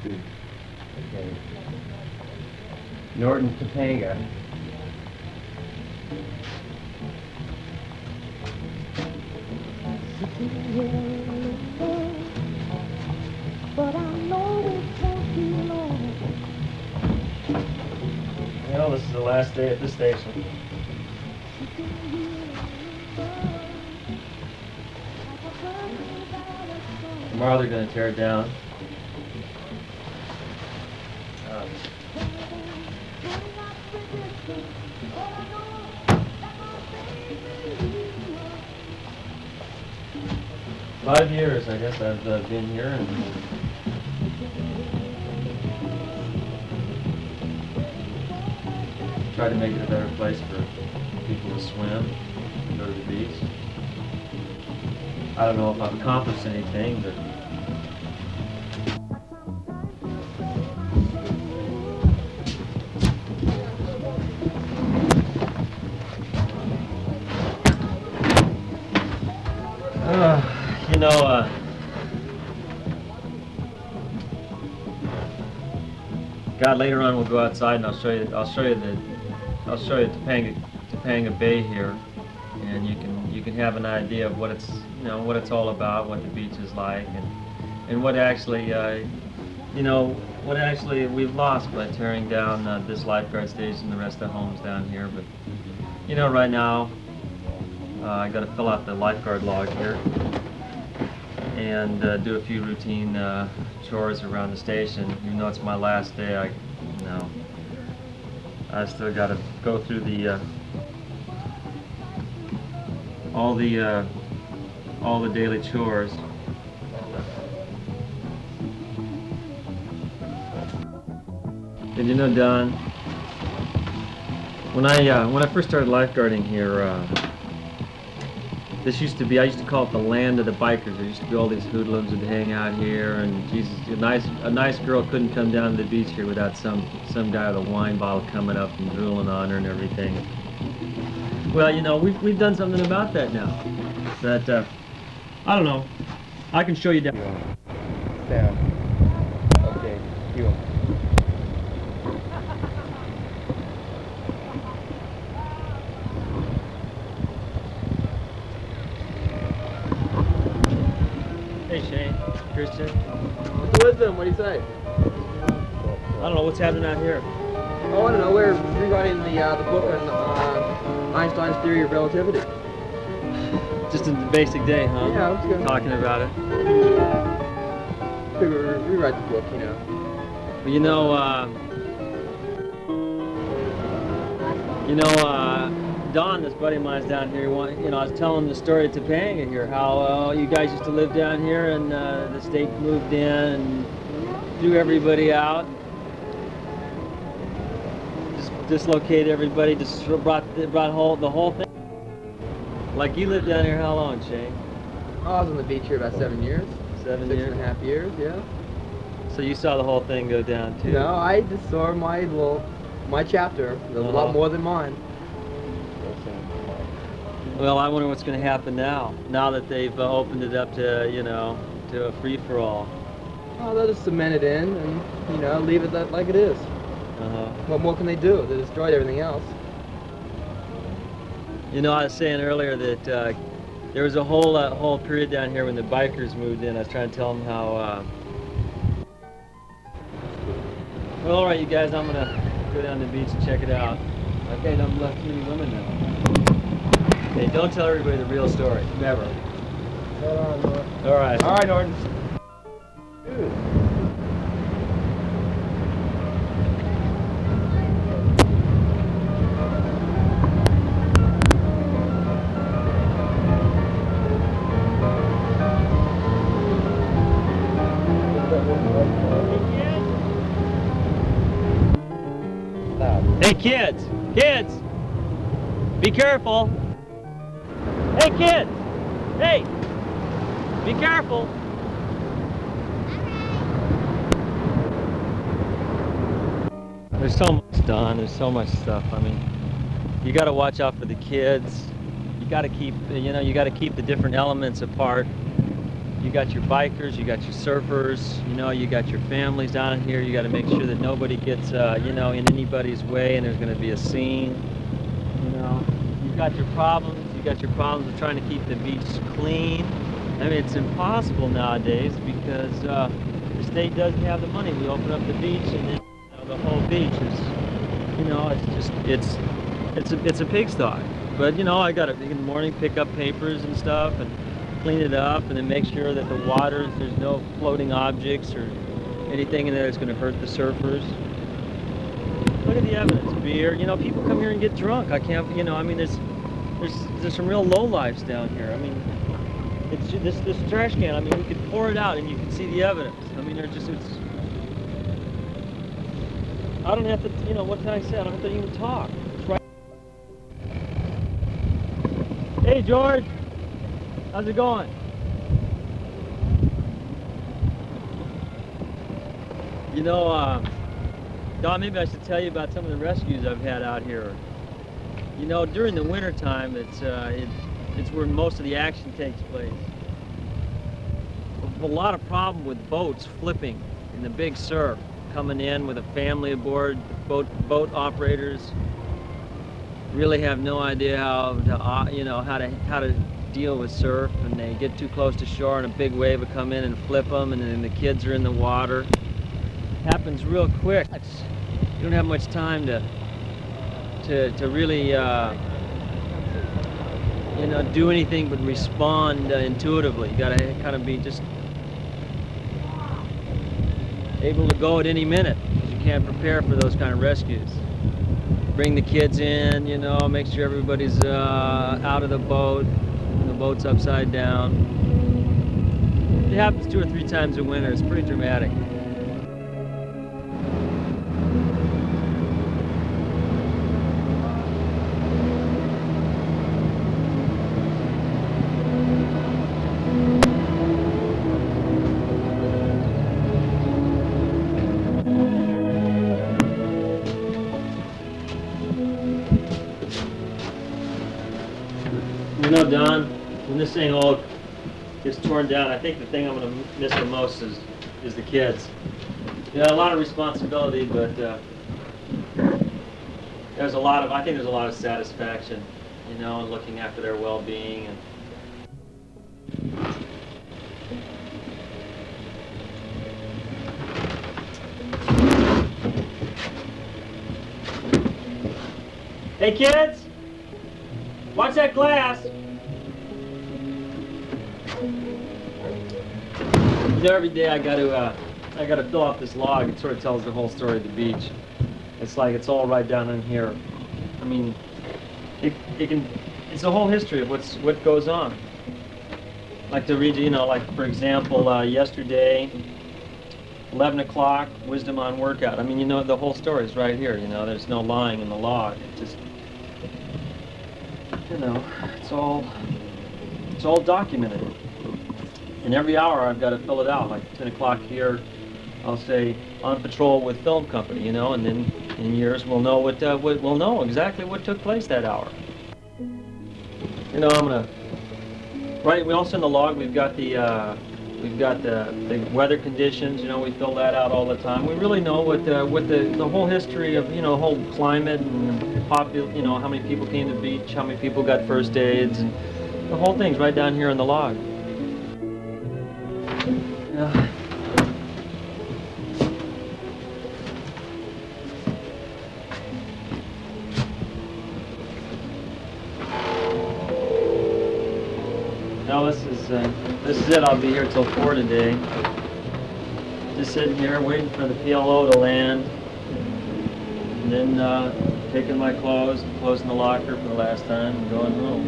Okay. Norton, Topanga. But I know it won't be long. Well, this is the last day at this station. Tomorrow they're going to tear it down. Um, 5 years, I guess, I've been here, and try to make it a better place for people to swim, go to the beach. I don't know if I've accomplished anything, but you know, God, later on we'll go outside and I'll show you Topanga Bay here, and you can have an idea of what it's what it's all about, what the beach is like, and what actually what actually we've lost by tearing down this lifeguard station and the rest of the homes down here. But right now I got to fill out the lifeguard log here and do a few routine chores around the station. Even though it's my last day, I still got to go through the all the daily chores. And Don, when I first started lifeguarding here, I used to call it the land of the bikers. There used to be all these hoodlums that hang out here, and Jesus, a nice girl couldn't come down to the beach here without some guy with a wine bottle coming up and drooling on her and everything. Well, we've done something about that now. That I don't know. I can show you down. Down. Okay. You. Hey Shane, Christian. What's wisdom? What do you say? I don't know what's happening out here. Oh, I don't know. We're rewriting the book on Einstein's theory of relativity. Just a basic day, huh? Yeah, let's go. Talking about it. Rewrite the book, Don, this buddy of mine's down here. I was telling him the story of Topanga here, how you guys used to live down here, and the state moved in and threw everybody out, just dislocated everybody, just brought the whole thing. Like, you lived down here how long, Shane? Oh, I was on the beach here about 7 years. 7 years? 6.5 years, yeah. So you saw the whole thing go down too? No, I just saw my chapter. There's a lot more than mine. Well, I wonder what's going to happen now that they've opened it up to, to a free-for-all. Oh, they'll just cement it in and, leave it like it is. What more can they do? They destroyed everything else. I was saying earlier that there was a whole period down here when the bikers moved in. I was trying to tell them how... Well, all right, you guys, I'm going to go down to the beach and check it out. Okay, don't left too many women now. Hey, don't tell everybody the real story. Never. All right. All right, Norton. Hey, kids! Kids! Be careful! Hey, kids! Hey! Be careful! There's so much done. There's so much stuff. I mean, you got to watch out for the kids. You got to keep, you got to keep the different elements apart. you got your bikers, you got your surfers, you know, you got your families down here. You got to make sure that nobody gets, you know, in anybody's way, and there's going to be a scene. You know, you've got your problems. You got your problems with trying to keep the beach clean. I mean, it's impossible nowadays because the state doesn't have the money. We open up the beach, and then the whole beach is, you know, it's a pigsty. But you know, I got to in the morning pick up papers and stuff and clean it up, and then make sure that the water, there's no floating objects or anything in there that's going to hurt the surfers. Look at the evidence. Beer. You know, people come here and get drunk. I can't. You know, I mean, there's some real lowlifes down here. I mean, it's this trash can. I mean, we could pour it out and you can see the evidence. I mean, it's. I don't have to. You know, what can I say? I don't have to even talk. It's right. Hey, George. How's it going? You know, Don, maybe I should tell you about some of the rescues I've had out here. You know, during the winter time, it's where most of the action takes place. A lot of problem with boats flipping in the big surf, coming in with a family aboard. Boat operators really have no idea how to deal with surf, and they get too close to shore and a big wave will come in and flip them, and then the kids are in the water. It happens real quick. You don't have much time to really you know, do anything but respond intuitively. You gotta kind of be just able to go at any minute, because you can't prepare for those kind of rescues. Bring the kids in, you know, make sure everybody's out of the boat. The boat's upside down. It happens 2 or 3 times a winter. It's pretty dramatic. You know, Don, when this thing all gets torn down, I think the thing I'm going to miss the most is the kids. Yeah, a lot of responsibility, but there's a lot of, I think there's a lot of satisfaction, you know, in looking after their well-being. And hey, kids! Watch that glass! You know, every day I got to fill out this log. It sort of tells the whole story of the beach. It's like it's all right down in here. I mean, it's the whole history of what goes on. Like to read, you know, like for example, yesterday, 11 o'clock, wisdom on workout. I mean, you know, the whole story is right here. You know, there's no lying in the log. It just, you know, it's all documented. And every hour I've got to fill it out. Like 10 o'clock here, I'll say on patrol with film company, you know, and then in years we'll know we'll know exactly what took place that hour. You know, I'm gonna right. We also in the log we've got the weather conditions. You know, we fill that out all the time. We really know what the whole history of, you know, the whole climate and you know, how many people came to the beach, how many people got first aids, and the whole thing's right down here in the log. Yeah. Now this is it. I'll be here till 4 today. Just sitting here waiting for the PLO to land, and then taking my clothes and closing the locker for the last time and going home.